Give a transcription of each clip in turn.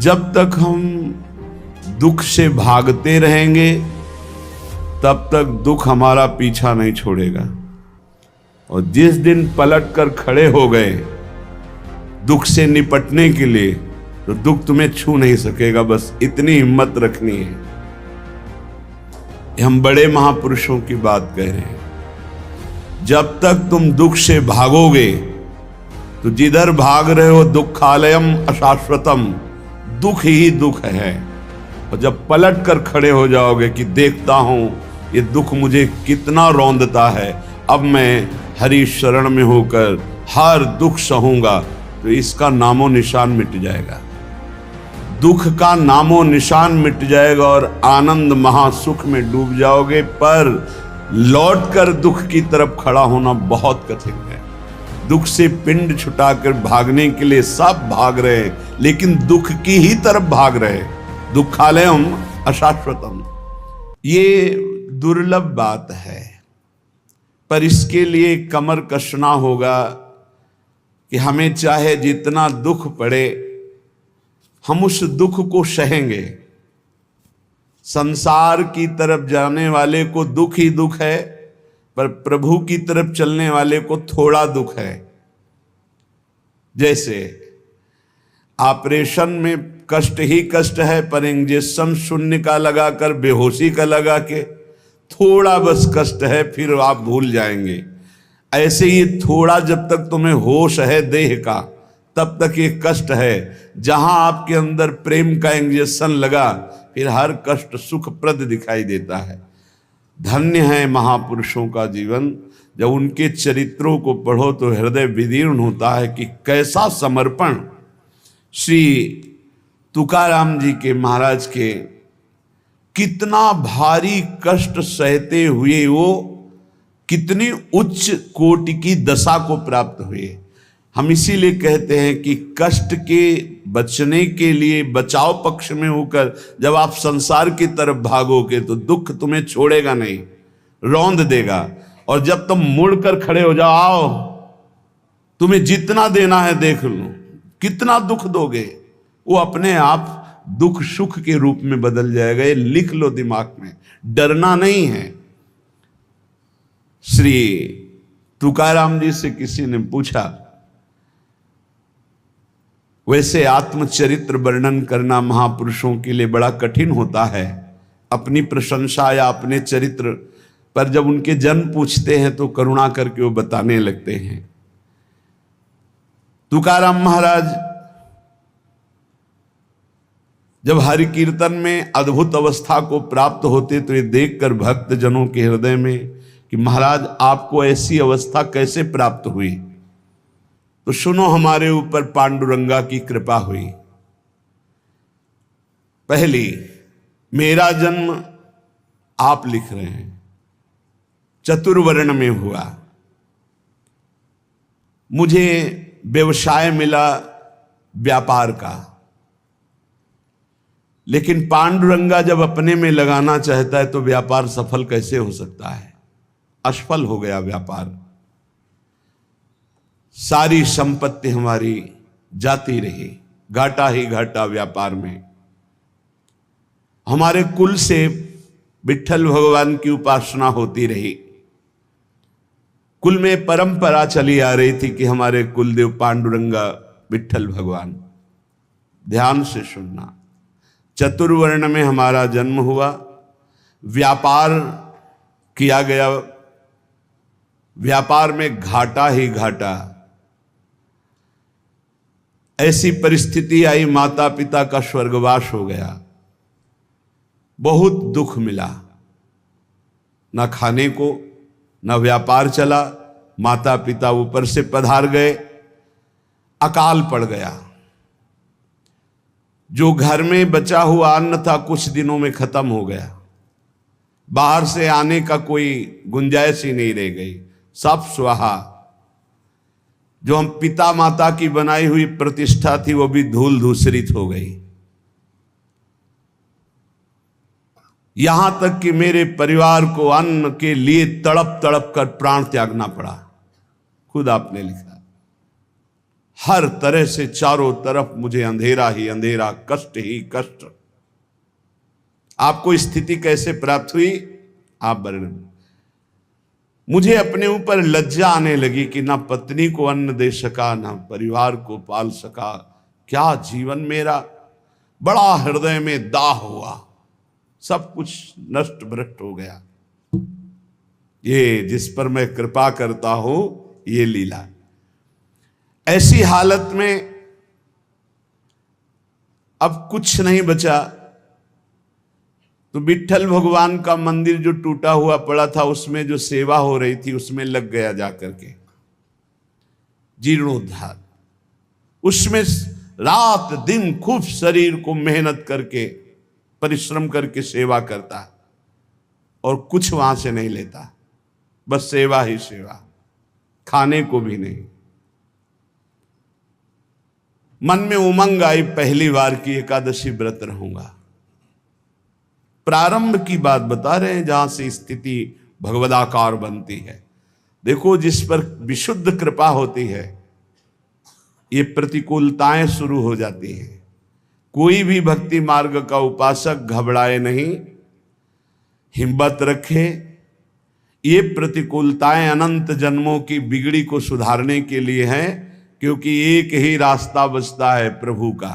जब तक हम दुख से भागते रहेंगे तब तक दुख हमारा पीछा नहीं छोड़ेगा, और जिस दिन पलट कर खड़े हो गए दुख से निपटने के लिए तो दुख तुम्हें छू नहीं सकेगा। बस इतनी हिम्मत रखनी है। हम बड़े महापुरुषों की बात कह रहे हैं। जब तक तुम दुख से भागोगे तो जिधर भाग रहे हो दुखालयम अशाश्वतम, दुख ही दुख है। और जब पलट कर खड़े हो जाओगे कि देखता हूं ये दुख मुझे कितना रौंदता है, अब मैं हरि शरण में होकर हर दुख सहूंगा, तो इसका नामो निशान मिट जाएगा। दुख का नामो निशान मिट जाएगा और आनंद महासुख में डूब जाओगे। पर लौटकर दुख की तरफ खड़ा होना बहुत कठिन है। दुख से पिंड छुटाकर भागने के लिए सब भाग रहे हैं, लेकिन दुख की ही तरफ भाग रहे हैं। दुखालयम अशाश्वतम, ये दुर्लभ बात है। पर इसके लिए कमर कसना होगा कि हमें चाहे जितना दुख पड़े हम उस दुख को सहेंगे। संसार की तरफ जाने वाले को दुख ही दुख है, पर प्रभु की तरफ चलने वाले को थोड़ा दुख है। जैसे ऑपरेशन में कष्ट ही कष्ट है, पर इंजेक्शन शून्य का लगाकर बेहोशी का लगा के थोड़ा बस कष्ट है, फिर आप भूल जाएंगे। ऐसे ही थोड़ा जब तक तुम्हें होश है देह का तब तक ये कष्ट है। जहां आपके अंदर प्रेम का इंजेक्शन लगा फिर हर कष्ट सुखप्रद दिखाई देता है। धन्य है महापुरुषों का जीवन। जब उनके चरित्रों को पढ़ो तो हृदय विदीर्ण होता है कि कैसा समर्पण। श्री तुकाराम जी के महाराज के कितना भारी कष्ट सहते हुए वो कितनी उच्च कोटि की दशा को प्राप्त हुए। हम इसीलिए कहते हैं कि कष्ट के बचने के लिए बचाव पक्ष में होकर जब आप संसार की तरफ भागोगे तो दुख तुम्हें छोड़ेगा नहीं, रौंद देगा। और जब तुम मुड़कर खड़े हो जाओ, आओ तुम्हें जितना देना है देख लो, कितना दुख दोगे, वो अपने आप दुख सुख के रूप में बदल जाएगा। ये लिख लो दिमाग में, डरना नहीं है। श्री तुकाराम जी से किसी ने पूछा, वैसे आत्मचरित्र वर्णन करना महापुरुषों के लिए बड़ा कठिन होता है। अपनी प्रशंसा या अपने चरित्र पर जब उनके जन पूछते हैं तो करुणा करके वो बताने लगते हैं। तुकाराम महाराज जब हरि कीर्तन में अद्भुत अवस्था को प्राप्त होते तो ये देखकर भक्त जनों के हृदय में कि महाराज आपको ऐसी अवस्था कैसे प्राप्त हुई, तो सुनो हमारे ऊपर पांडुरंगा की कृपा हुई। पहली, मेरा जन्म आप लिख रहे हैं चतुर्वर्ण में हुआ। मुझे व्यवसाय मिला व्यापार का, लेकिन पांडुरंगा जब अपने में लगाना चाहता है तो व्यापार सफल कैसे हो सकता है। असफल हो गया व्यापार, सारी संपत्ति हमारी जाती रही, घाटा ही घाटा व्यापार में। हमारे कुल से विट्ठल भगवान की उपासना होती रही। कुल में परंपरा चली आ रही थी कि हमारे कुलदेव पांडुरंगा विट्ठल भगवान। ध्यान से सुनना, चतुर्वर्ण में हमारा जन्म हुआ, व्यापार किया गया, व्यापार में घाटा ही घाटा। ऐसी परिस्थिति आई, माता पिता का स्वर्गवास हो गया, बहुत दुख मिला। ना खाने को, ना व्यापार चला, माता पिता ऊपर से पधार गए, अकाल पड़ गया। जो घर में बचा हुआ अन्न था कुछ दिनों में खत्म हो गया, बाहर से आने का कोई गुंजाइश ही नहीं रह गई, सब स्वाहा। जो हम पिता माता की बनाई हुई प्रतिष्ठा थी वो भी धूल धूसरित हो गई। यहां तक कि मेरे परिवार को अन्न के लिए तड़प तड़प कर प्राण त्यागना पड़ा। खुद आपने लिखा, हर तरह से चारों तरफ मुझे अंधेरा ही अंधेरा, कष्ट ही कष्ट। आपको स्थिति कैसे प्राप्त हुई आप वर्णन। मुझे अपने ऊपर लज्जा आने लगी कि ना पत्नी को अन्न दे सका, ना परिवार को पाल सका। क्या जीवन मेरा, बड़ा हृदय में दाह हुआ, सब कुछ नष्ट भ्रष्ट हो गया। ये जिस पर मैं कृपा करता हूं ये लीला। ऐसी हालत में अब कुछ नहीं बचा, तो विट्ठल भगवान का मंदिर जो टूटा हुआ पड़ा था उसमें जो सेवा हो रही थी उसमें लग गया जाकर के, जीर्णोद्धार। उसमें रात दिन खूब शरीर को मेहनत करके परिश्रम करके सेवा करता और कुछ वहां से नहीं लेता, बस सेवा ही सेवा, खाने को भी नहीं। मन में उमंग आई, पहली बार की एकादशी व्रत रहूंगा। प्रारंभ की बात बता रहे हैं जहां से स्थिति भगवदाकार बनती है। देखो, जिस पर विशुद्ध कृपा होती है ये प्रतिकूलताएं शुरू हो जाती हैं। कोई भी भक्ति मार्ग का उपासक घबराए नहीं, हिम्मत रखे। ये प्रतिकूलताएं अनंत जन्मों की बिगड़ी को सुधारने के लिए हैं, क्योंकि एक ही रास्ता बचता है प्रभु का।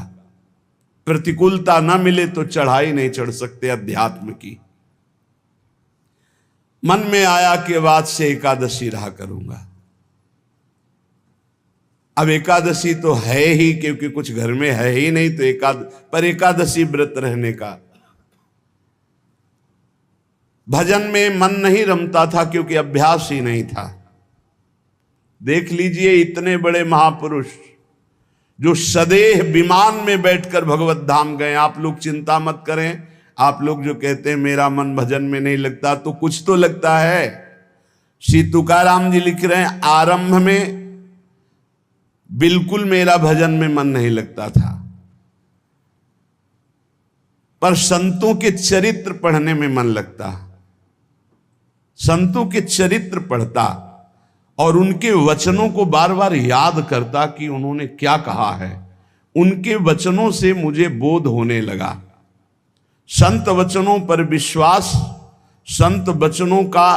प्रतिकूलता न मिले तो चढ़ाई नहीं चढ़ सकते अध्यात्म की। मन में आया कि बाद से एकादशी रहा करूंगा। अब एकादशी तो है ही, क्योंकि कुछ घर में है ही नहीं, तो पर एकादशी व्रत रहने का। भजन में मन नहीं रमता था क्योंकि अभ्यास ही नहीं था। देख लीजिए, इतने बड़े महापुरुष जो सदेह विमान में बैठकर भगवत धाम गए। आप लोग चिंता मत करें, आप लोग जो कहते हैं मेरा मन भजन में नहीं लगता, तो कुछ तो लगता है। श्री तुकाराम जी लिख रहे हैं, आरंभ में बिल्कुल मेरा भजन में मन नहीं लगता था, पर संतों के चरित्र पढ़ने में मन लगता। संतों के चरित्र पढ़ता और उनके वचनों को बार बार याद करता कि उन्होंने क्या कहा है। उनके वचनों से मुझे बोध होने लगा। संत वचनों पर विश्वास, संत वचनों का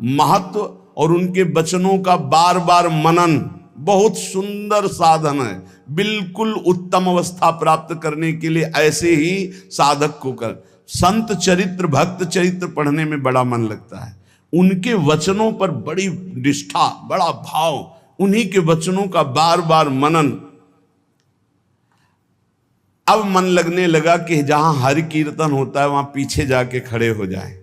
महत्व और उनके वचनों का बार बार मनन बहुत सुंदर साधन है। बिल्कुल उत्तम अवस्था प्राप्त करने के लिए ऐसे ही साधक को कर। संत चरित्र, भक्त चरित्र पढ़ने में बड़ा मन लगता है। उनके वचनों पर बड़ी निष्ठा, बड़ा भाव, उन्हीं के वचनों का बार बार मनन। अब मन लगने लगा कि जहां हरि कीर्तन होता है वहां पीछे जाके खड़े हो जाए।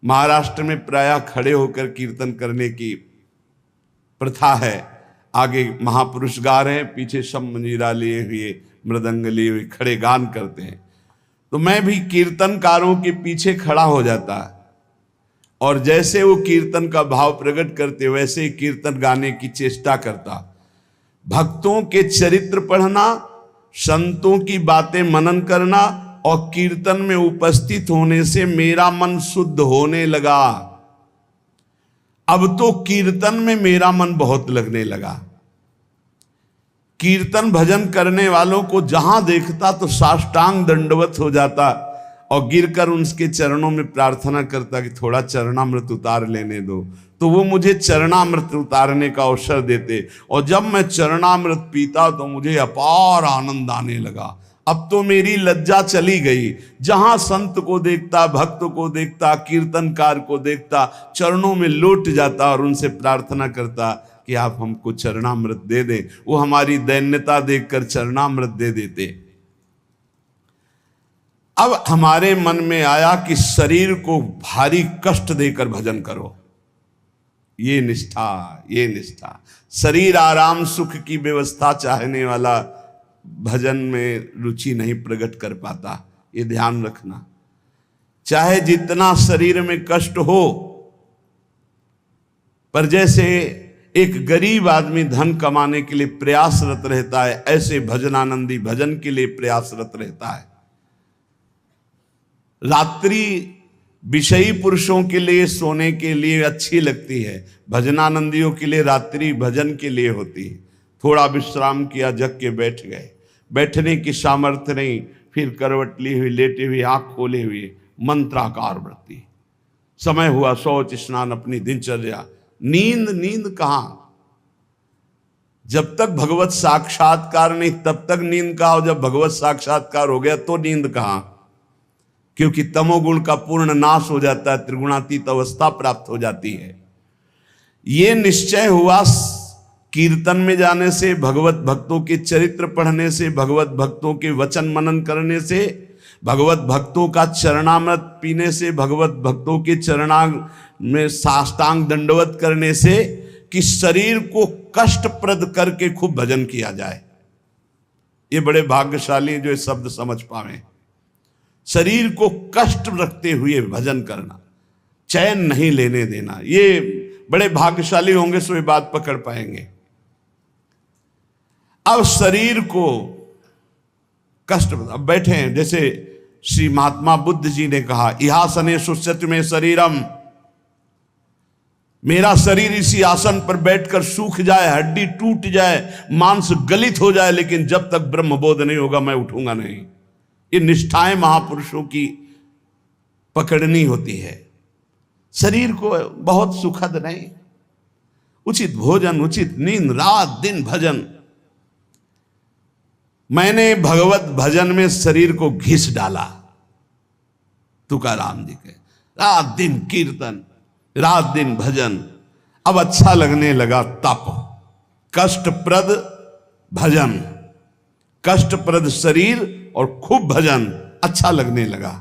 महाराष्ट्र में प्रायः खड़े होकर कीर्तन करने की प्रथा है। आगे महापुरुष गा रहे हैं, पीछे सब मंजीरा लिए हुए, मृदंग लिए हुए खड़े गान करते हैं। तो मैं भी कीर्तनकारों के पीछे खड़ा हो जाता और जैसे वो कीर्तन का भाव प्रकट करते वैसे ही कीर्तन गाने की चेष्टा करता। भक्तों के चरित्र पढ़ना, संतों की बातें मनन करना और कीर्तन में उपस्थित होने से मेरा मन शुद्ध होने लगा। अब तो कीर्तन में मेरा मन बहुत लगने लगा। कीर्तन भजन करने वालों को जहां देखता तो साष्टांग दंडवत हो जाता और गिरकर उनके चरणों में प्रार्थना करता कि थोड़ा चरणामृत उतार लेने दो। तो वो मुझे चरणामृत उतारने का अवसर देते और जब मैं चरणामृत पीता तो मुझे अपार आनंद आने लगा। अब तो मेरी लज्जा चली गई। जहां संत को देखता, भक्त को देखता, कीर्तनकार को देखता, चरणों में लौट जाता और उनसे प्रार्थना करता कि आप हमको चरणामृत दे दें। वो हमारी दैन्यता देखकर चरणामृत दे देते। अब हमारे मन में आया कि शरीर को भारी कष्ट देकर भजन करो। ये निष्ठा, ये निष्ठा। शरीर आराम सुख की व्यवस्था चाहने वाला भजन में रुचि नहीं प्रकट कर पाता। ये ध्यान रखना। चाहे जितना शरीर में कष्ट हो, पर जैसे एक गरीब आदमी धन कमाने के लिए प्रयासरत रहता है, ऐसे भजनानंदी भजन के लिए प्रयासरत रहता है। रात्रि विषयी पुरुषों के लिए सोने के लिए अच्छी लगती है, भजनानंदियों के लिए रात्रि भजन के लिए होती है। थोड़ा विश्राम किया, जग के बैठ गए। बैठने की सामर्थ्य नहीं, फिर करवट ली हुई, लेटी हुई, आंख खोले हुए मंत्राकार वृत्ति। समय हुआ शौच स्नान, अपनी दिनचर्या। नींद नींद कहां? जब तक भगवत साक्षात्कार नहीं तब तक नींद कहां, और जब भगवत साक्षात्कार हो गया तो नींद कहां? क्योंकि तमोगुण का पूर्ण नाश हो जाता है, त्रिगुणातीत अवस्था प्राप्त हो जाती है। ये निश्चय हुआ कीर्तन में जाने से, भगवत भक्तों के चरित्र पढ़ने से, भगवत भक्तों के वचन मनन करने से, भगवत भक्तों का चरणामृत पीने से, भगवत भक्तों के चरणांग में साष्टांग दंडवत करने से, कि शरीर को कष्टप्रद करके खूब भजन किया जाए। ये बड़े भाग्यशाली जो ये शब्द समझ पावे। शरीर को कष्ट रखते हुए भजन करना, चैन नहीं लेने देना, ये बड़े भाग्यशाली होंगे सो ये बात पकड़ पाएंगे। अब शरीर को कष्ट, अब बैठे हैं, जैसे श्री महात्मा बुद्ध जी ने कहा, इहासने सुस्यति में शरीरम, मेरा शरीर इसी आसन पर बैठकर सूख जाए, हड्डी टूट जाए, मांस गलित हो जाए, लेकिन जब तक ब्रह्मबोध नहीं होगा मैं उठूंगा नहीं। ये निष्ठाएं महापुरुषों की पकड़नी होती है। शरीर को बहुत सुखद नहीं, उचित भोजन, उचित नींद, रात दिन भजन। मैंने भगवत भजन में शरीर को घिस डाला, तुकाराम जी के, रात दिन कीर्तन, रात दिन भजन। अब अच्छा लगने लगा तप, कष्टप्रद भजन, कष्टप्रद शरीर और खूब भजन अच्छा लगने लगा।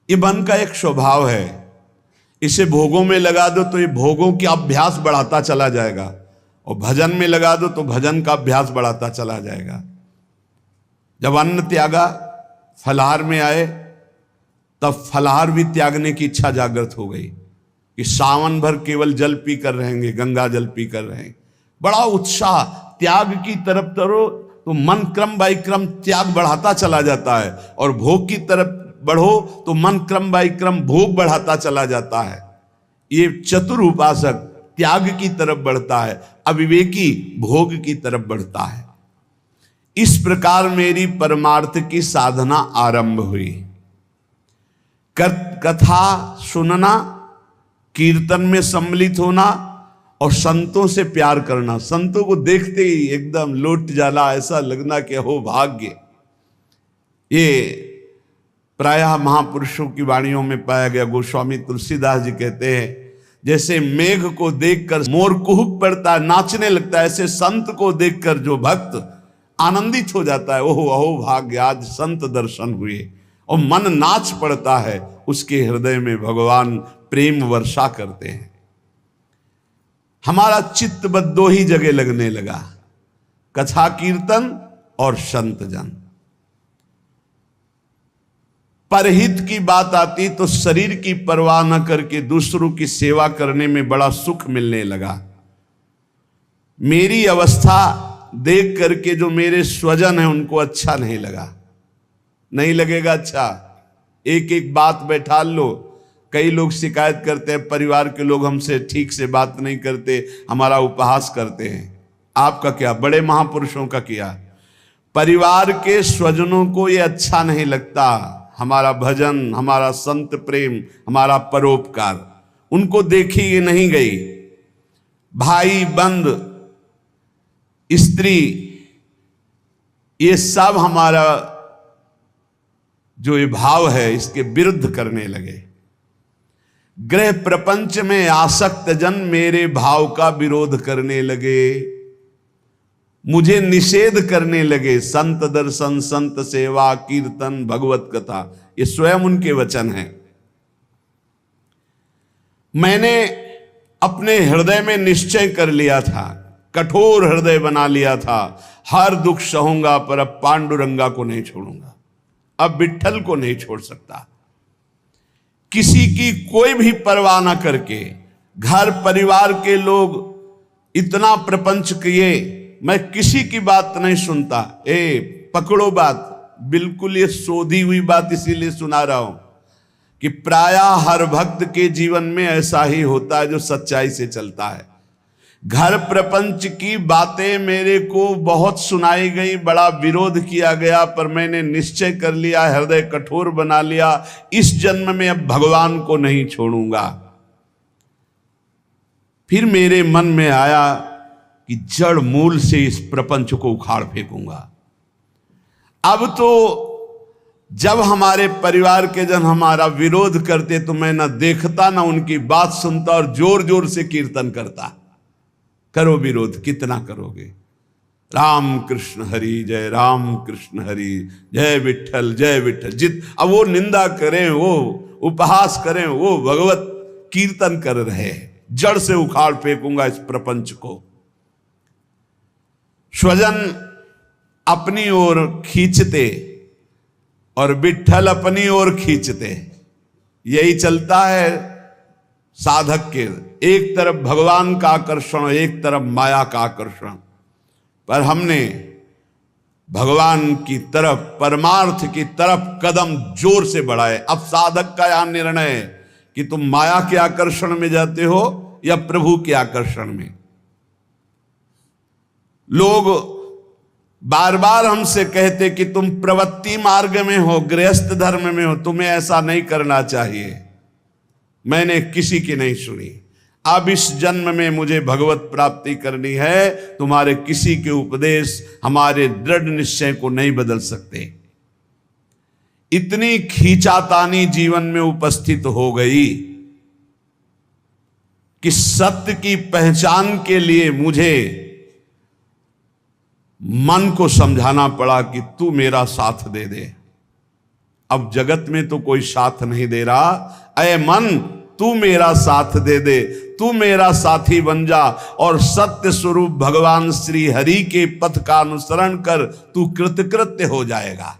ये मन का एक स्वभाव है, इसे भोगों में लगा दो तो ये भोगों की अभ्यास बढ़ाता चला जाएगा, और भजन में लगा दो तो भजन का अभ्यास बढ़ाता चला जाएगा। जब अन्न त्यागा, फलाहार में आए, तब फलाहार भी त्यागने की इच्छा जागृत हो गई कि सावन भर केवल जल पी कर रहेंगे, गंगा जल पी कर रहेंगे। बड़ा उत्साह, त्याग की तरफ तरो तो मन क्रम बाई क्रम त्याग बढ़ाता चला जाता है, और भोग की तरफ बढ़ो तो मन क्रम बाई क्रम भोग बढ़ाता चला जाता है। ये चतुर उपासक त्याग की तरफ बढ़ता है, अविवेकी भोग की तरफ बढ़ता है। इस प्रकार मेरी परमार्थ की साधना आरंभ हुई। कथा सुनना, कीर्तन में सम्मिलित होना और संतों से प्यार करना। संतों को देखते ही एकदम लौट जाना, ऐसा लगना कि हो भाग्य। ये प्रायः महापुरुषों की वाणियों में पाया गया। गोस्वामी तुलसीदास जी कहते हैं, जैसे मेघ को देखकर मोर कुहुक पड़ता है, नाचने लगता है, ऐसे संत को देखकर जो भक्त आनंदित हो जाता है, ओहो अहो भाग्य, आज संत दर्शन हुए, और मन नाच पड़ता है। उसके हृदय में भगवान प्रेम वर्षा करते हैं। हमारा चित्त बस दो ही जगह लगने लगा, कथा कीर्तन और संत जन। परहित की बात आती तो शरीर की परवाह न करके दूसरों की सेवा करने में बड़ा सुख मिलने लगा। मेरी अवस्था देख करके जो मेरे स्वजन हैं उनको अच्छा नहीं लगा। नहीं लगेगा अच्छा, एक एक बात बैठा लो। कई लोग शिकायत करते हैं, परिवार के लोग हमसे ठीक से बात नहीं करते, हमारा उपहास करते हैं। आपका क्या, बड़े महापुरुषों का किया। परिवार के स्वजनों को ये अच्छा नहीं लगता, हमारा भजन, हमारा संत प्रेम, हमारा परोपकार, उनको देखी ये नहीं गई। भाई बंद, स्त्री, ये सब हमारा जो ये भाव है इसके विरुद्ध करने लगे। ग्रह प्रपंच में आसक्त जन मेरे भाव का विरोध करने लगे, मुझे निषेध करने लगे। संत दर्शन, संत सेवा, कीर्तन, भगवत कथा, ये स्वयं उनके वचन हैं। मैंने अपने हृदय में निश्चय कर लिया था, कठोर हृदय बना लिया था, हर दुख सहूंगा पर अब पांडुरंगा को नहीं छोड़ूंगा, अब विट्ठल को नहीं छोड़ सकता। किसी की कोई भी परवाह ना करके, घर परिवार के लोग इतना प्रपंच किए, मैं किसी की बात नहीं सुनता। पकड़ो बात, बिल्कुल ये सोधी हुई बात इसीलिए सुना रहा हूं कि प्रायः हर भक्त के जीवन में ऐसा ही होता है जो सच्चाई से चलता है। घर प्रपंच की बातें मेरे को बहुत सुनाई गई, बड़ा विरोध किया गया, पर मैंने निश्चय कर लिया, हृदय कठोर बना लिया, इस जन्म में अब भगवान को नहीं छोड़ूंगा। फिर मेरे मन में आया कि जड़ मूल से इस प्रपंच को उखाड़ फेंकूंगा। अब तो जब हमारे परिवार के जन हमारा विरोध करते तो मैं ना देखता ना उनकी बात सुनता और जोर जोर से कीर्तन करता। करो विरोध, कितना करोगे। राम कृष्ण हरि, जय राम कृष्ण हरि, जय विठल जय विठल। अब वो निंदा करें, वो उपहास करें, वो भगवत कीर्तन कर रहे हैं। जड़ से उखाड़ फेंकूंगा इस प्रपंच को। स्वजन अपनी ओर खींचते और विठल अपनी ओर खींचते, यही चलता है साधक के। एक तरफ भगवान का आकर्षण, एक तरफ माया का आकर्षण। पर हमने भगवान की तरफ, परमार्थ की तरफ कदम जोर से बढ़ाए। अब साधक का यह निर्णय है कि तुम माया के आकर्षण में जाते हो या प्रभु के आकर्षण में। लोग बार बार हमसे कहते कि तुम प्रवृत्ति मार्ग में हो, गृहस्थ धर्म में हो, तुम्हें ऐसा नहीं करना चाहिए। मैंने किसी की नहीं सुनी। अब इस जन्म में मुझे भगवत प्राप्ति करनी है। तुम्हारे किसी के उपदेश हमारे दृढ़ निश्चय को नहीं बदल सकते। इतनी खींचातानी जीवन में उपस्थित हो गई कि सत्य की पहचान के लिए मुझे मन को समझाना पड़ा कि तू मेरा साथ दे दे। अब जगत में तो कोई साथ नहीं दे रहा। अय मन, तू मेरा साथ दे दे, तू मेरा साथी बन जा और सत्य स्वरूप भगवान श्री हरि के पथ का अनुसरण कर, तू कृतकृत्य हो जाएगा।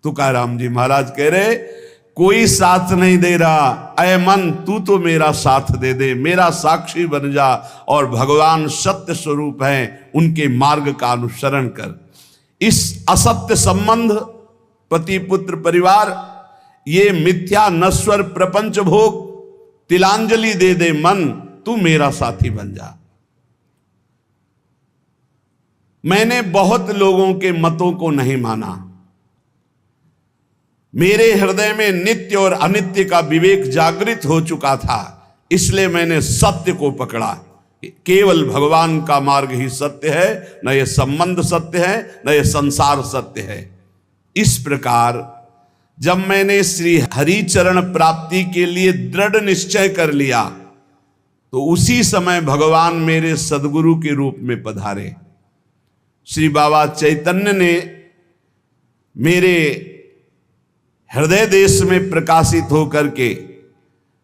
तुकाराम जी महाराज कह रहे, कोई साथ नहीं दे रहा। अय मन, तू तो मेरा साथ दे दे, मेरा साक्षी बन जा और भगवान सत्य स्वरूप हैं, उनके मार्ग का अनुसरण कर। इस असत्य संबंध, पति पुत्र परिवार, ये मिथ्या नश्वर प्रपंच भोग, तिलांजलि दे दे मन, तू मेरा साथी बन जा। मैंने बहुत लोगों के मतों को नहीं माना। मेरे हृदय में नित्य और अनित्य का विवेक जागृत हो चुका था, इसलिए मैंने सत्य को पकड़ा। केवल भगवान का मार्ग ही सत्य है, न ये संबंध सत्य है, न ये संसार सत्य है। इस प्रकार जब मैंने श्री हरि चरण प्राप्ति के लिए दृढ़ निश्चय कर लिया, तो उसी समय भगवान मेरे सदगुरु के रूप में पधारे। श्री बाबा चैतन्य ने मेरे हृदय देश में प्रकाशित होकर के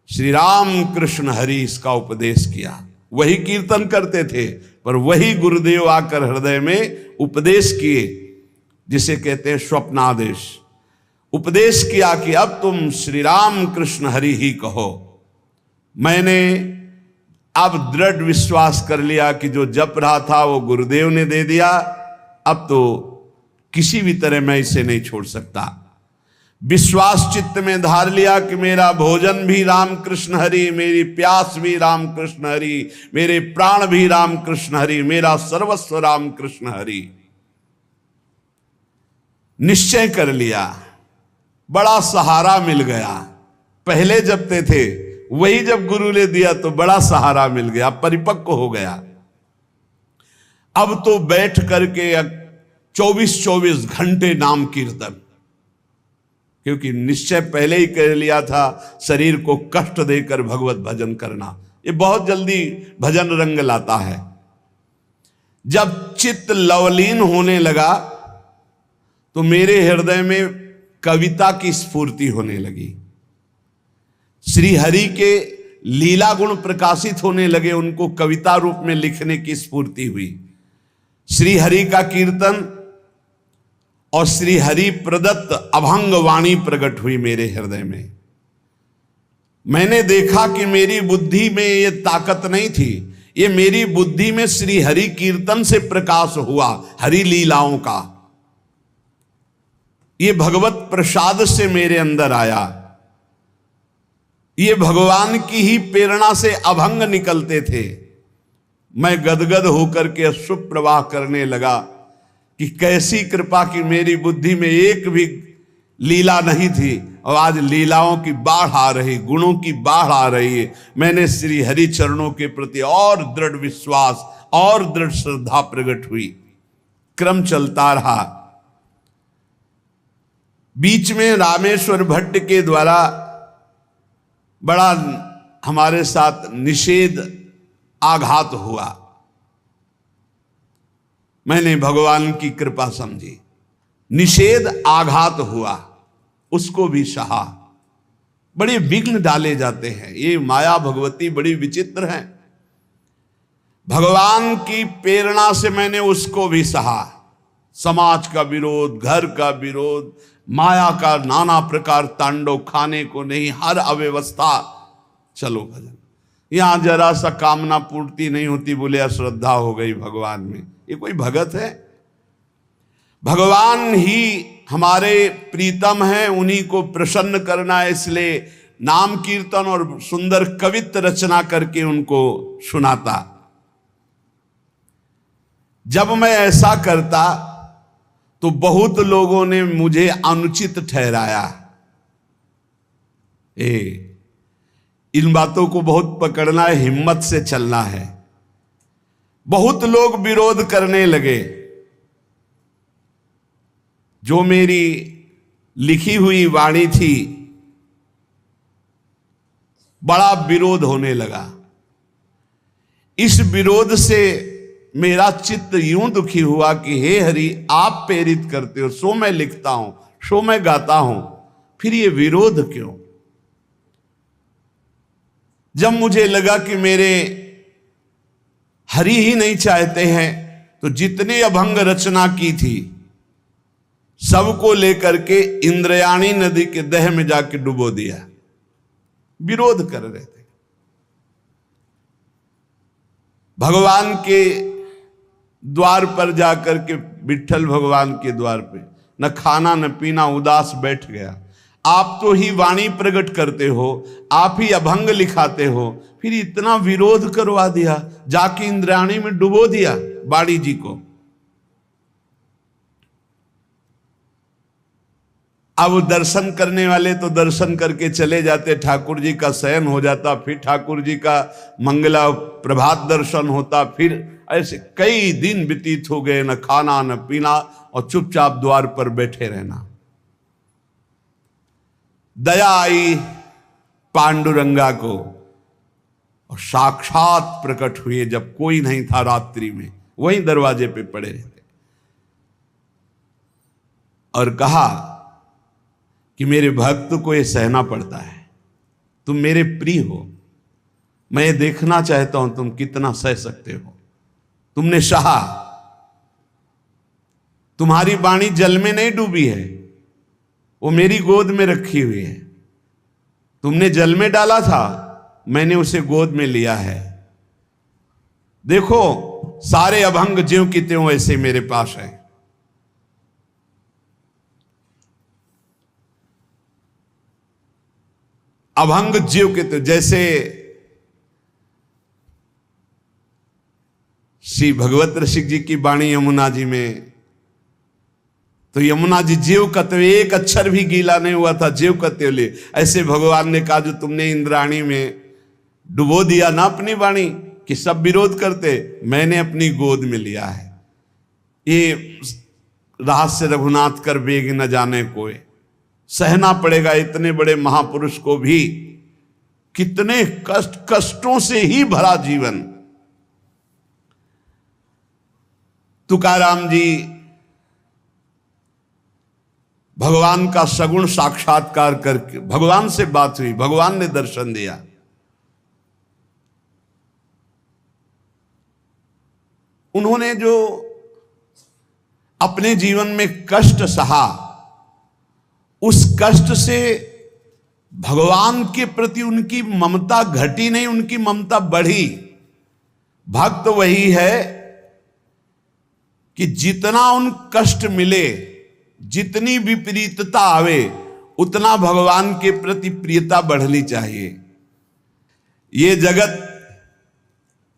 श्री राम कृष्ण हरि इसका उपदेश किया। वही कीर्तन करते थे, पर वही गुरुदेव आकर हृदय में उपदेश किए, जिसे कहते हैं स्वप्नादेश। उपदेश किया कि अब तुम श्री राम कृष्ण हरि ही कहो। मैंने अब दृढ़ विश्वास कर लिया कि जो जप रहा था वो गुरुदेव ने दे दिया। अब तो किसी भी तरह मैं इसे नहीं छोड़ सकता। विश्वास चित्त में धार लिया कि मेरा भोजन भी राम कृष्ण हरि, मेरी प्यास भी राम कृष्ण हरि, मेरे प्राण भी राम कृष्ण हरि, मेरा सर्वस्व राम कृष्ण हरि। निश्चय कर लिया, बड़ा सहारा मिल गया। पहले जपते थे, वही जब गुरु ने दिया तो बड़ा सहारा मिल गया, परिपक्व हो गया। अब तो बैठ करके 24-24 घंटे नाम कीर्तन, क्योंकि निश्चय पहले ही कर लिया था शरीर को कष्ट देकर भगवत भजन करना। ये बहुत जल्दी भजन रंग लाता है। जब चित्त लवलीन होने लगा तो मेरे हृदय में कविता की स्फूर्ति होने लगी। श्री हरि के लीला गुण प्रकाशित होने लगे, उनको कविता रूप में लिखने की स्फूर्ति हुई। श्री हरि का कीर्तन और श्री हरि प्रदत्त अभंग वाणी प्रकट हुई मेरे हृदय में। मैंने देखा कि मेरी बुद्धि में ये ताकत नहीं थी, ये मेरी बुद्धि में श्री हरि कीर्तन से प्रकाश हुआ, हरि लीलाओं का। ये भगवत प्रसाद से मेरे अंदर आया। ये भगवान की ही प्रेरणा से अभंग निकलते थे। मैं गदगद होकर के अश्रु प्रवाह करने लगा कि कैसी कृपा की मेरी बुद्धि में एक भी लीला नहीं थी और आज लीलाओं की बाढ़ आ रही, गुणों की बाढ़ आ रही है। मैंने श्री हरि चरणों के प्रति और दृढ़ विश्वास और दृढ़ श्रद्धा प्रकट हुई। क्रम चलता रहा। बीच में रामेश्वर भट्ट के द्वारा बड़ा हमारे साथ निषेध आघात हुआ। मैंने भगवान की कृपा समझी, निषेध आघात हुआ, उसको भी सहा। बड़े विघ्न डाले जाते हैं, ये माया भगवती बड़ी विचित्र है। भगवान की प्रेरणा से मैंने उसको भी सहा। समाज का विरोध, घर का विरोध, माया का नाना प्रकार तांडव, खाने को नहीं, हर अव्यवस्था। चलो भजन, यहां जरा सा कामना पूर्ति नहीं होती, बोले अश्रद्धा हो गई भगवान में। ये कोई भगत है? भगवान ही हमारे प्रीतम हैं, उन्हीं को प्रसन्न करना है, इसलिए नाम कीर्तन और सुंदर कवित्व रचना करके उनको सुनाता। जब मैं ऐसा करता तो बहुत लोगों ने मुझे अनुचित ठहराया। इन बातों को बहुत पकड़ना है, हिम्मत से चलना है। बहुत लोग विरोध करने लगे। जो मेरी लिखी हुई वाणी थी, बड़ा विरोध होने लगा। इस विरोध से मेरा चित्त यूं दुखी हुआ कि हे हरि, आप प्रेरित करते हो, सो मैं लिखता हूं, सो मैं गाता हूं, फिर ये विरोध क्यों? जब मुझे लगा कि मेरे हरि ही नहीं चाहते हैं, तो जितने अभंग रचना की थी सबको लेकर के इंद्रयाणी नदी के दह में जाके डुबो दिया। विरोध कर रहे थे। भगवान के द्वार पर जाकर के, विट्ठल भगवान के द्वार पे, न खाना न पीना, उदास बैठ गया। आप तो ही वाणी प्रकट करते हो, आप ही अभंग लिखाते हो, फिर इतना विरोध करवा दिया, जाके इंद्रायणी में डुबो दिया बाड़ी जी को। अब दर्शन करने वाले तो दर्शन करके चले जाते, ठाकुर जी का शयन हो जाता, फिर ठाकुर जी का मंगला प्रभात दर्शन होता, फिर ऐसे कई दिन व्यतीत हो गए, न खाना न पीना और चुपचाप द्वार पर बैठे रहना। दया आई पांडुरंगा को और साक्षात प्रकट हुए जब कोई नहीं था रात्रि में, वहीं दरवाजे पे पड़े रहते, और कहा कि मेरे भक्त को ये सहना पड़ता है, तुम मेरे प्रिय हो, मैं ये देखना चाहता हूं तुम कितना सह सकते हो। तुमने सहा, तुम्हारी वाणी जल में नहीं डूबी है, वो मेरी गोद में रखी हुई है। तुमने जल में डाला था, मैंने उसे गोद में लिया है। देखो सारे अभंग ज्यों की त्यों ऐसे मेरे पास है। अभंग ज्यों के त्यों, जैसे श्री भगवत ऋषि जी की वाणी यमुना जी में, तो यमुना जी ज्यों का त्यों, एक अक्षर भी गीला नहीं हुआ था, ज्यों का त्यों ले। ऐसे भगवान ने कहा जो तुमने इंद्राणी में डुबो दिया ना अपनी वाणी, कि सब विरोध करते, मैंने अपनी गोद में लिया है। ये रहस्य रघुनाथ कर बेग न जाने कोई, सहना पड़ेगा इतने बड़े महापुरुष को भी। कितने कष्टों से ही भरा जीवन। तुकाराम जी, भगवान का सगुण साक्षात्कार करके भगवान से बात हुई, भगवान ने दर्शन दिया। उन्होंने जो अपने जीवन में कष्ट सहा, उस कष्ट से भगवान के प्रति उनकी ममता घटी नहीं, उनकी ममता बढ़ी। भक्त वही है कि जितना उन कष्ट मिले, जितनी विपरीतता आवे, उतना भगवान के प्रति प्रियता बढ़नी चाहिए। ये जगत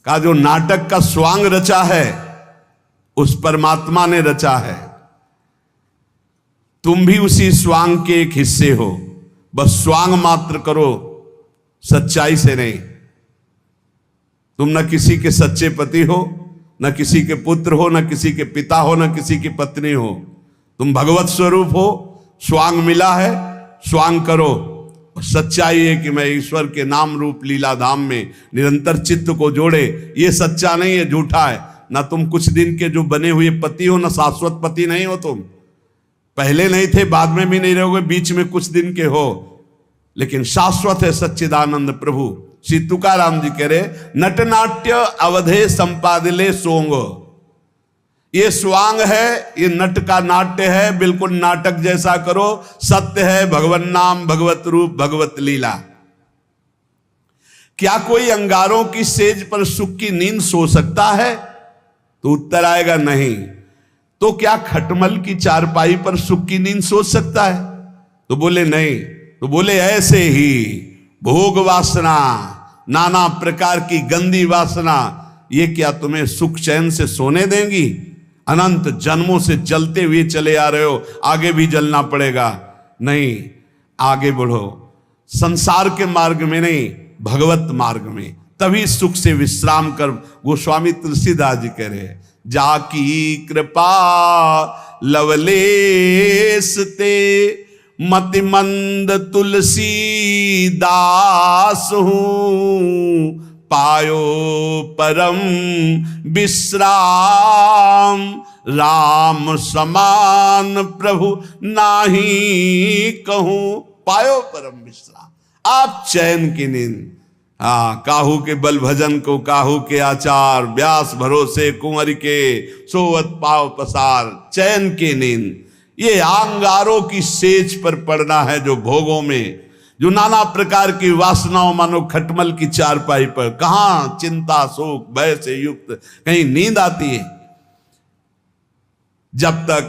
का जो नाटक का स्वांग रचा है उस परमात्मा ने रचा है। तुम भी उसी स्वांग के एक हिस्से हो, बस स्वांग मात्र करो, सच्चाई से नहीं। तुम न किसी के सच्चे पति हो, न किसी के पुत्र हो, न किसी के पिता हो, न किसी की पत्नी हो। तुम भगवत स्वरूप हो, स्वांग मिला है, स्वांग करो। सच्चाई है कि मैं ईश्वर के नाम रूप लीला धाम में निरंतर चित्त को जोड़े। ये सच्चा नहीं है, झूठा है। ना तुम कुछ दिन के जो बने हुए पति हो, ना शाश्वत पति नहीं हो। तुम पहले नहीं थे, बाद में भी नहीं रहोगे, बीच में कुछ दिन के हो, लेकिन शाश्वत है सच्चिदानंद प्रभु। श्री तुकाराम जी कह रहे, नटनाट्य अवधे संपादिले सोंग। ये स्वांग है, ये नट का नाट्य है, बिल्कुल नाटक जैसा करो। सत्य है भगवत नाम, भगवत रूप, भगवत लीला। क्या कोई अंगारों की सेज पर सुख की नींद सो सकता है? तो उत्तर आएगा नहीं। तो क्या खटमल की चारपाई पर सुख की नींद सो सकता है? तो बोले नहीं। तो बोले ऐसे ही भोग वासना, नाना प्रकार की गंदी वासना, ये क्या तुम्हें सुख चैन से सोने देंगी? अनंत जन्मों से जलते हुए चले आ रहे हो, आगे भी जलना पड़ेगा। नहीं, आगे बढ़ो, संसार के मार्ग में नहीं, भगवत मार्ग में, तभी सुख से विश्राम कर। गोस्वामी तुलसीदास जी कह रहे हैं, जाकी कृपा लवलेस ते मति मंद तुलसी दास हूं, पायो परम विश्राम, राम समान प्रभु नाही कहूं। पायो परम विश्राम, आप चैन की नींद। काहू के बल भजन को काहू के आचार, व्यास भरोसे कुंवर के सोवत पाव पसार। चैन की नींद, ये अंगारों की सेज पर पड़ना है, जो भोगों में, जो नाना प्रकार की वासनाओं, मानो खटमल की चारपाई पर। कहां चिंता शोक भय से युक्त कहीं नींद आती है? जब तक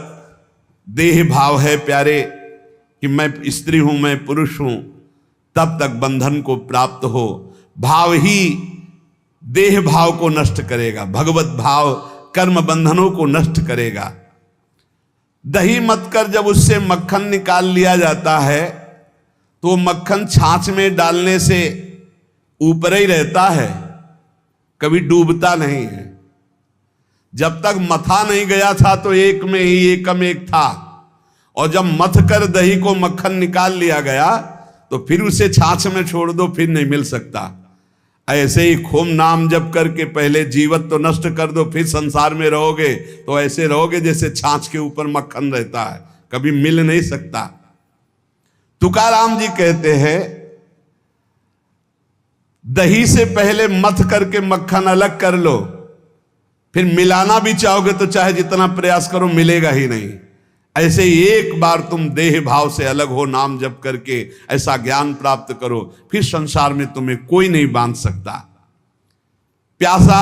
देह भाव है प्यारे कि मैं स्त्री हूं, मैं पुरुष हूं, तब तक बंधन को प्राप्त हो। भाव ही देह भाव को नष्ट करेगा, भगवत भाव कर्म बंधनों को नष्ट करेगा। दही मत कर जब उससे मक्खन निकाल लिया जाता है, तो मक्खन छाछ में डालने से ऊपर ही रहता है, कभी डूबता नहीं है। जब तक मथा नहीं गया था तो एक में ही एकम एक था, और जब मथ कर दही को मक्खन निकाल लिया गया तो फिर उसे छाछ में छोड़ दो, फिर नहीं मिल सकता। ऐसे ही खूब नाम जप करके पहले जीवत तो नष्ट कर दो, फिर संसार में रहोगे तो ऐसे रहोगे जैसे छाछ के ऊपर मक्खन रहता है, कभी मिल नहीं सकता। तुकाराम जी कहते हैं, दही से पहले मथ करके मक्खन अलग कर लो, फिर मिलाना भी चाहोगे तो चाहे जितना प्रयास करो मिलेगा ही नहीं। ऐसे ही एक बार तुम देह भाव से अलग हो, नाम जप करके ऐसा ज्ञान प्राप्त करो, फिर संसार में तुम्हें कोई नहीं बांध सकता। प्यासा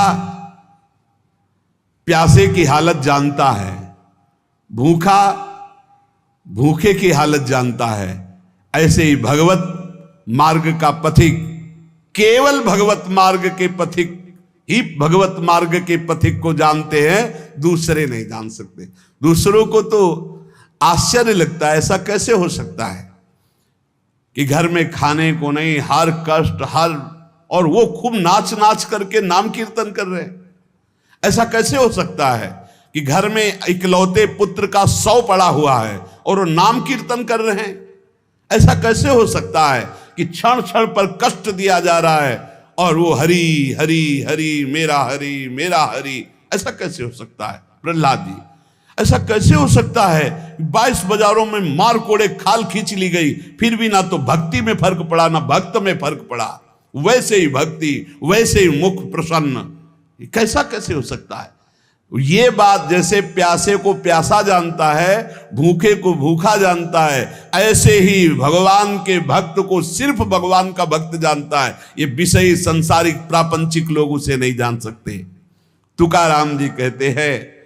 प्यासे की हालत जानता है, भूखा भूखे की हालत जानता है। ऐसे ही भगवत मार्ग का पथिक, केवल भगवत मार्ग के पथिक ही भगवत मार्ग के पथिक को जानते हैं, दूसरे नहीं जान सकते। दूसरों को तो आश्चर्य लगता है, ऐसा कैसे हो सकता है कि घर में खाने को नहीं, हर कष्ट हर, और वो खूब नाच नाच करके नाम कीर्तन कर रहे हैं। ऐसा कैसे हो सकता है कि घर में इकलौते पुत्र का 100 पड़ा हुआ है और वो नाम कीर्तन कर रहे हैं? ऐसा कैसे हो सकता है कि क्षण क्षण पर कष्ट दिया जा रहा है और वो हरि हरि हरि मेरा हरि मेरा हरि? ऐसा कैसे हो सकता है प्रहलाद जी? ऐसा कैसे हो सकता है? 22 बाजारों में मार कोड़े खाल खींच ली गई, फिर भी ना तो भक्ति में फर्क पड़ा ना भक्त में फर्क पड़ा। वैसे ही भक्ति, वैसे ही मुख प्रसन्न। कैसा कैसे हो सकता है? ये बात जैसे प्यासे को प्यासा जानता है, भूखे को भूखा जानता है, ऐसे ही भगवान के भक्त को सिर्फ भगवान का भक्त जानता है। ये विषयी सांसारिक प्रापंचिक लोग उसे नहीं जान सकते। तुकाराम जी कहते हैं,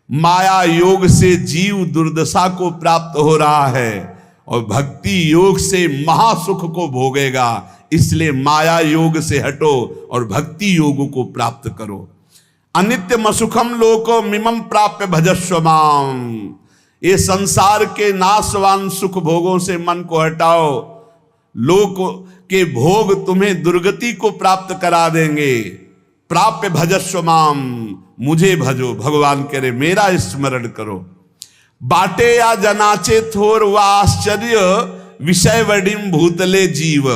माया योग से जीव दुर्दशा को प्राप्त हो रहा है और भक्ति योग से महासुख को भोगेगा। इसलिए माया योग से हटो और भक्ति योग को प्राप्त करो। अनित्यम सुखम लोको मिमम प्राप्य भजस्व माम। ये संसार के नाशवान सुख भोगों से मन को हटाओ, लोक के भोग तुम्हें दुर्गति को प्राप्त करा देंगे। प्राप्य भजस्व माम, मुझे भजो, भगवान कह रहे मेरा स्मरण करो। बाटे या जनाचे थोर व आश्चर्य विषय वडिम भूतले जीव।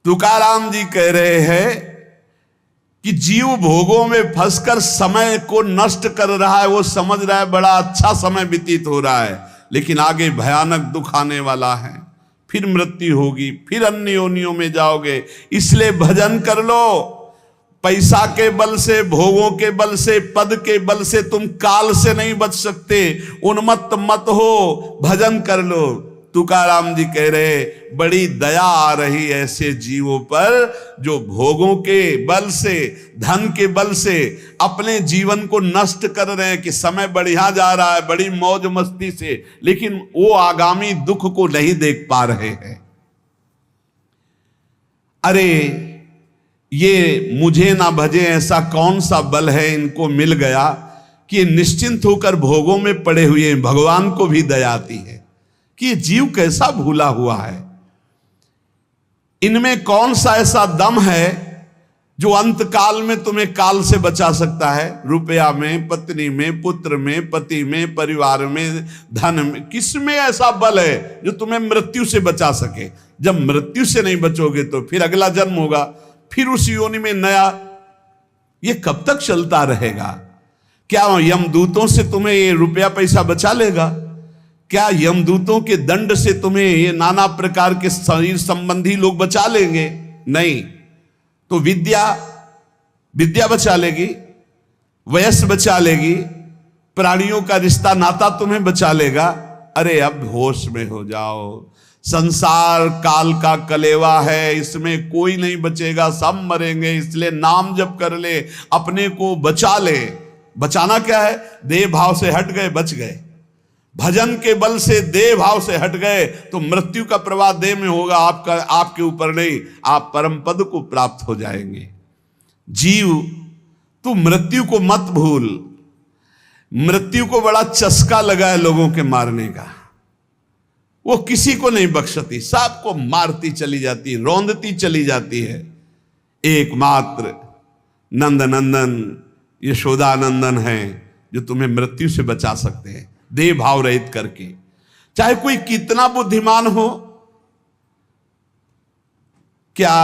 तुकाराम जी कह रहे हैं कि जीव भोगों में फंसकर समय को नष्ट कर रहा है। वो समझ रहा है बड़ा अच्छा समय व्यतीत हो रहा है, लेकिन आगे भयानक दुख आने वाला है, फिर मृत्यु होगी, फिर अन्य योनियों में जाओगे। इसलिए भजन कर लो। पैसा के बल से, भोगों के बल से, पद के बल से तुम काल से नहीं बच सकते। उन्मत्त मत हो, भजन कर लो। तुकाराम जी कह रहे बड़ी दया आ रही ऐसे जीवों पर जो भोगों के बल से, धन के बल से अपने जीवन को नष्ट कर रहे हैं कि समय बढ़िया जा रहा है बड़ी मौज मस्ती से, लेकिन वो आगामी दुख को नहीं देख पा रहे हैं। अरे ये मुझे ना भजे ऐसा कौन सा बल है इनको मिल गया कि निश्चिंत होकर भोगों में पड़े हुए हैं। भगवान को भी दया आती है कि ये जीव कैसा भूला हुआ है, इनमें कौन सा ऐसा दम है जो अंत काल में तुम्हें काल से बचा सकता है। रुपया में, पत्नी में, पुत्र में, पति में, परिवार में, धन में, किसमें ऐसा बल है जो तुम्हें मृत्यु से बचा सके। जब मृत्यु से नहीं बचोगे तो फिर अगला जन्म होगा, फिर उस योनि में नया। ये कब तक चलता रहेगा? क्या यमदूतों से तुम्हें ये रुपया पैसा बचा लेगा? क्या यमदूतों के दंड से तुम्हें ये नाना प्रकार के शरीर संबंधी लोग बचा लेंगे? नहीं। तो विद्या बचा लेगी, वयस बचा लेगी, प्राणियों का रिश्ता नाता तुम्हें बचा लेगा। अरे अब होश में हो जाओ। संसार काल का कलेवा है, इसमें कोई नहीं बचेगा, सब मरेंगे। इसलिए नाम जप कर ले, अपने को बचा ले। बचाना क्या है? देह भाव से हट गए, बच गए। भजन के बल से देह भाव से हट गए तो मृत्यु का प्रवाह देह में होगा, आपके ऊपर नहीं। आप परम पद को प्राप्त हो जाएंगे। जीव तू मृत्यु को मत भूल। मृत्यु को बड़ा चस्का लगा है लोगों के मारने का। वो किसी को नहीं बख्शती, सबको मारती चली जाती, रौंदती चली जाती है। एकमात्र नंद नंदन यशोदानंदन है जो तुम्हें मृत्यु से बचा सकते हैं, देह भाव रहित करके। चाहे कोई कितना बुद्धिमान हो, क्या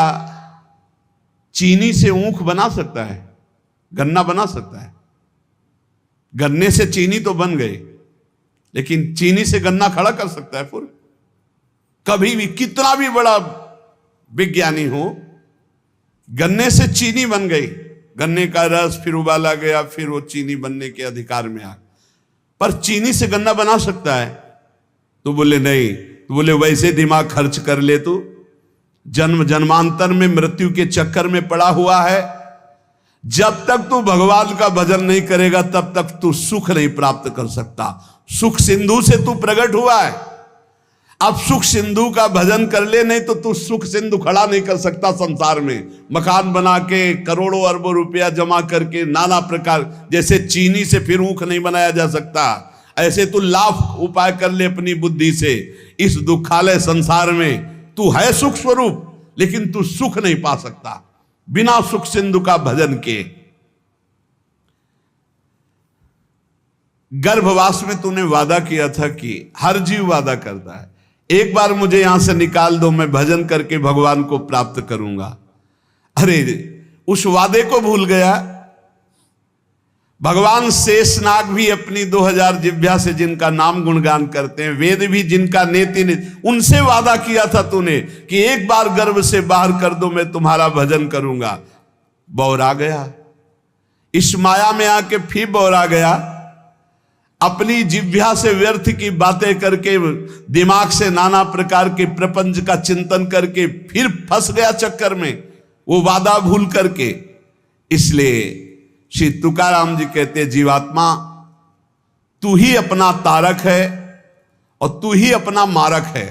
चीनी से ऊख बना सकता है? गन्ना बना सकता है? गन्ने से चीनी तो बन गई, लेकिन चीनी से गन्ना खड़ा कर सकता है फिर? कभी भी कितना भी बड़ा विज्ञानी हो, गन्ने से चीनी बन गई, गन्ने का रस फिर उबाला गया, फिर वो चीनी बनने के अधिकार में आ। पर चीनी से गन्ना बना सकता है? तो बोले नहीं। तो बोले वैसे दिमाग खर्च कर ले, तू जन्म जन्मांतर में मृत्यु के चक्कर में पड़ा हुआ है। जब तक तू भगवान का भजन नहीं करेगा तब तक तू सुख नहीं प्राप्त कर सकता। सुख सिंधु से तू प्रकट हुआ है, अब सुख सिंधु का भजन कर ले, नहीं तो तू सुख सिंधु खड़ा नहीं कर सकता संसार में। मकान बना के करोड़ों अरबों रुपया जमा करके नाना प्रकार, जैसे चीनी से फिर ऊख नहीं बनाया जा सकता, ऐसे तू लाख उपाय कर ले अपनी बुद्धि से। इस दुखालय संसार में तू है सुख स्वरूप, लेकिन तू सुख नहीं पा सकता बिना सुख सिंधु का भजन के। गर्भवास में तूने वादा किया था कि हर जीव वादा करता है, एक बार मुझे यहां से निकाल दो, मैं भजन करके भगवान को प्राप्त करूंगा। अरे उस वादे को भूल गया। भगवान शेषनाग भी अपनी 2000 जिह्वा से जिनका नाम गुणगान करते हैं, वेद भी जिनका नेति ने, उनसे वादा किया था तूने कि एक बार गर्भ से बाहर कर दो, मैं तुम्हारा भजन करूंगा। बौरा गया, इस माया में आके फिर बौरा गया। अपनी जिह्वा से व्यर्थ की बातें करके, दिमाग से नाना प्रकार के प्रपंच का चिंतन करके फिर फंस गया चक्कर में, वो वादा भूल करके। इसलिए श्री तुकाराम जी कहते, जीवात्मा तू ही अपना तारक है और तू ही अपना मारक है।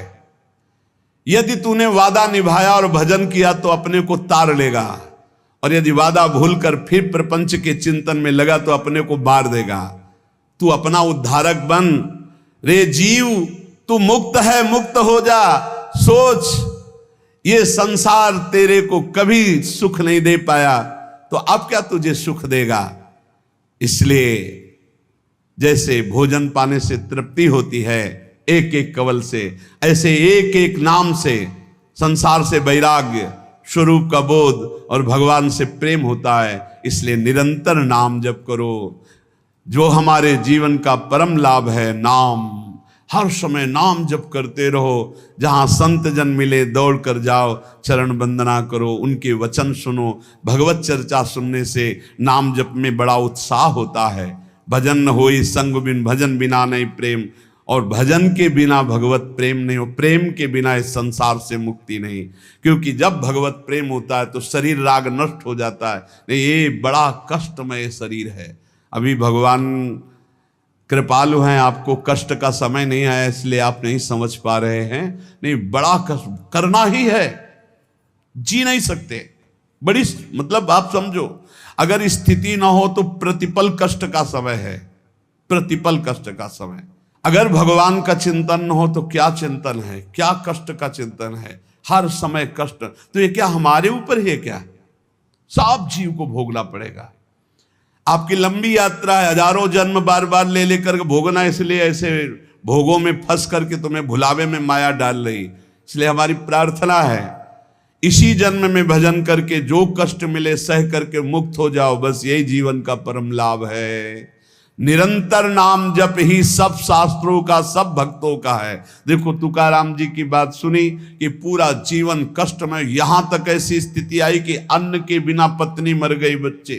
यदि तूने वादा निभाया और भजन किया तो अपने को तार लेगा, और यदि वादा भूलकर फिर प्रपंच के चिंतन में लगा तो अपने को मार देगा। तू अपना उद्धारक बन रे जीव, तू मुक्त है, मुक्त हो जा। सोच, ये संसार तेरे को कभी सुख नहीं दे पाया, तो अब क्या तुझे सुख देगा। इसलिए जैसे भोजन पाने से तृप्ति होती है एक एक कवल से, ऐसे एक एक नाम से संसार से वैराग्य, स्वरूप का बोध और भगवान से प्रेम होता है। इसलिए निरंतर नाम जप करो, जो हमारे जीवन का परम लाभ है। नाम, हर समय नाम जप करते रहो। जहां संत जन मिले दौड़ कर जाओ, चरण वंदना करो, उनके वचन सुनो। भगवत चर्चा सुनने से नाम जप में बड़ा उत्साह होता है। भजन न होई संग बिन, भजन बिना नहीं प्रेम, और भजन के बिना भगवत प्रेम नहीं हो। प्रेम के बिना इस संसार से मुक्ति नहीं, क्योंकि जब भगवत प्रेम होता है तो शरीर राग नष्ट हो जाता है। नहीं, ये बड़ा कष्टमय शरीर है। अभी भगवान कृपालु हैं, आपको कष्ट का समय नहीं आया इसलिए आप नहीं समझ पा रहे हैं। नहीं, बड़ा कष्ट करना ही है, जी नहीं सकते। बड़ी मतलब आप समझो, अगर स्थिति ना हो तो प्रतिपल कष्ट का समय है, प्रतिपल कष्ट का समय। अगर भगवान का चिंतन न हो तो क्या चिंतन है, क्या कष्ट का चिंतन है। हर समय कष्ट, तो ये क्या हमारे ऊपर ही है क्या? सब जीव को भोगना पड़ेगा। आपकी लंबी यात्रा है, हजारों जन्म बार बार ले लेकर भोगना, इसलिए ऐसे भोगों में फंस करके तुम्हें भुलावे में माया डाल रही। इसलिए हमारी प्रार्थना है, इसी जन्म में भजन करके जो कष्ट मिले सह करके मुक्त हो जाओ। बस यही जीवन का परम लाभ है। निरंतर नाम जप ही सब शास्त्रों का, सब भक्तों का है। देखो तुकाराम जी की बात सुनी कि पूरा जीवन कष्ट में, यहां तक ऐसी स्थिति आई कि अन्न के बिना पत्नी मर गई, बच्चे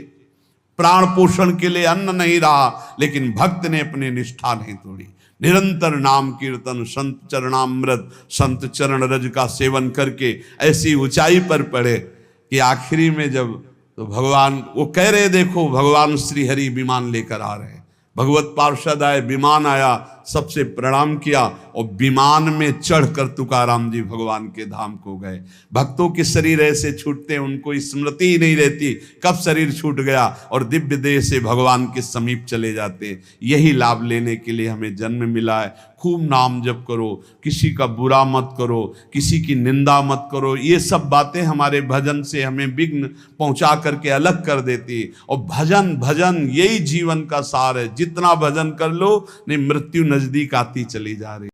प्राण पोषण के लिए अन्न नहीं रहा, लेकिन भक्त ने अपनी निष्ठा नहीं तोड़ी। निरंतर नाम कीर्तन, संत चरणामृत, संत चरण रज का सेवन करके ऐसी ऊंचाई पर पड़े कि आखिरी में जब तो भगवान वो कह रहे, देखो भगवान श्री हरि विमान लेकर आ रहे हैं। भगवत पार्षद आए, विमान आया, सबसे प्रणाम किया और विमान में चढ़कर तुकाराम जी भगवान के धाम को गए। भक्तों के शरीर ऐसे छूटते हैं, उनको स्मृति ही नहीं रहती कब शरीर छूट गया, और दिव्य देह से भगवान के समीप चले जाते हैं। यही लाभ लेने के लिए हमें जन्म मिला है। खूब नाम जप करो, किसी का बुरा मत करो, किसी की निंदा मत करो। ये सब बातें हमारे भजन से हमें विघ्न पहुंचा करके अलग कर देती। और भजन भजन यही जीवन का सार है। जितना भजन कर लो, नहीं मृत्यु नजदीक आती चली जा रही।